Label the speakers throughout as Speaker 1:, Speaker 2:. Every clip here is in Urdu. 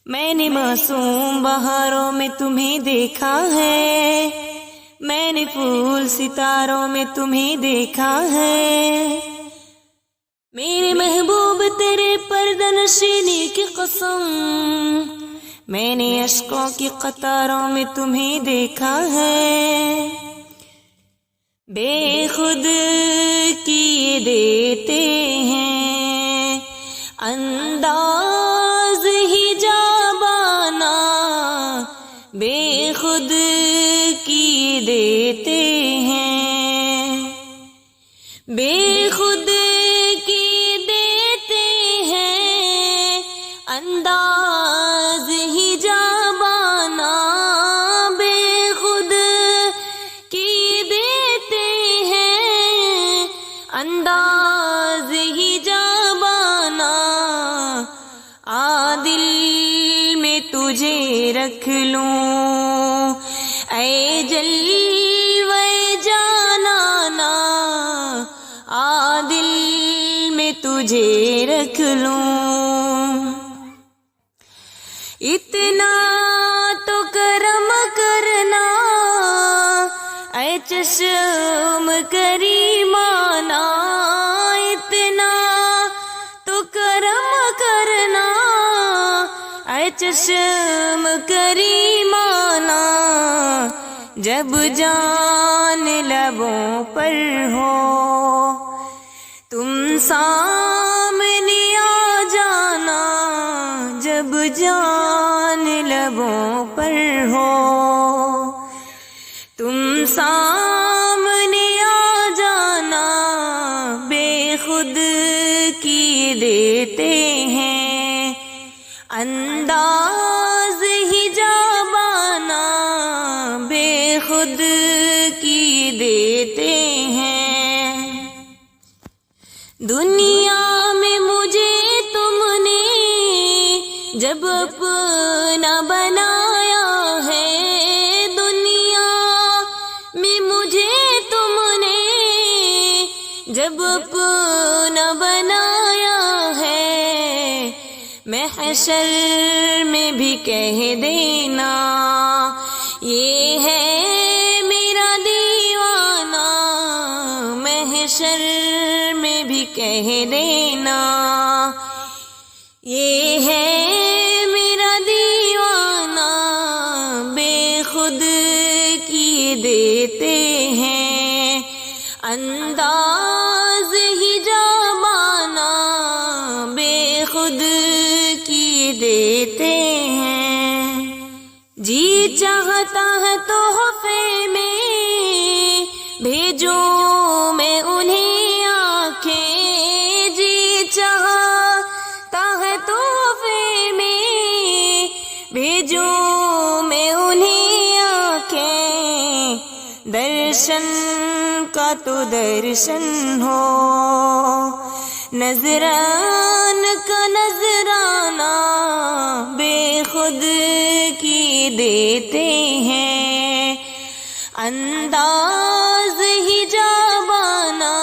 Speaker 1: میں نے معصوم بہاروں میں تمہیں دیکھا ہے، میں نے پھول ستاروں میں تمہیں دیکھا ہے، میرے محبوب تیرے پردہ نشینی کی قسم، میں نے اشکوں کی قطاروں میں تمہیں دیکھا ہے، بے خود کیے دیتے ہیں انداز ہی جابانا، بے خود کیے دیتے ہیں، بے خود کی دیتے ہیں انداز ہی جابانا، بے خود کی دیتے ہیں انداز ہی جابانا، دل میں تجھے رکھ لوں اے جلوے جانانا، دل میں تجھے رکھ لوں، اتنا تو کرم کرنا اے چشم کریمانہ، اتنا تو کرم کرنا اے چشم کریمانہ، جب جان لبوں پر ہو تم سامنے آ جانا، جب جان لبوں پر ہو تم سامنے آ جانا، بے خود کی دیتے ہیں انداز ہی جابانا، بے خود کی دیتے ہیں، دنیا میں مجھے تم نے جب اپنا بنایا ہے، دنیا میں مجھے تم نے جب اپنا بنایا ہے، محشر میں بھی کہہ دینا یہ ہے میرا دیوانہ، محشر میں بھی کہہ دینا یہ ہے میرا دیوانہ، بے خود کی دیتے ہیں انداز ہی جابانا، بے خود کی دیتے ہیں، جی چاہتا ہے تحفے میں بھیجوں میں انہیں آنکھیں، جی چاہتا ہے تحفے میں بھیجوں میں انہیں آنکھیں، درشن کا تو درشن ہو نذران کا نذرانہ، بے خود کی دیتے ہیں انداز ہی جابانا،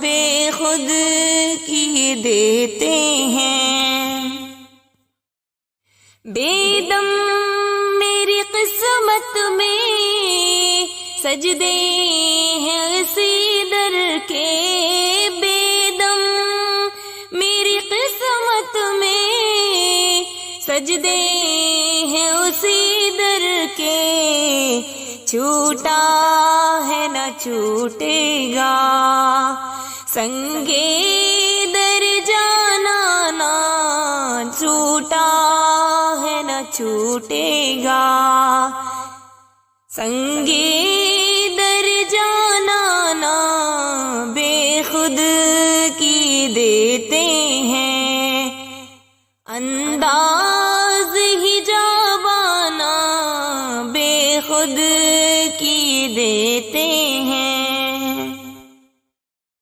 Speaker 1: بے خود کی دیتے ہیں، بے دم میری قسمت میں سجدے ہیں اسی در کے، بے دم میری قسمت میں سجدے ہیں اسی در کے، چھوٹا ہے نہ چھوٹے گا سنگے در جانا نا، چھوٹا ہے نہ چھوٹے گا سنگے در جانا نا، بے خود کی دیتے ہیں انداز ہی جابانا، بے خود کی دیتے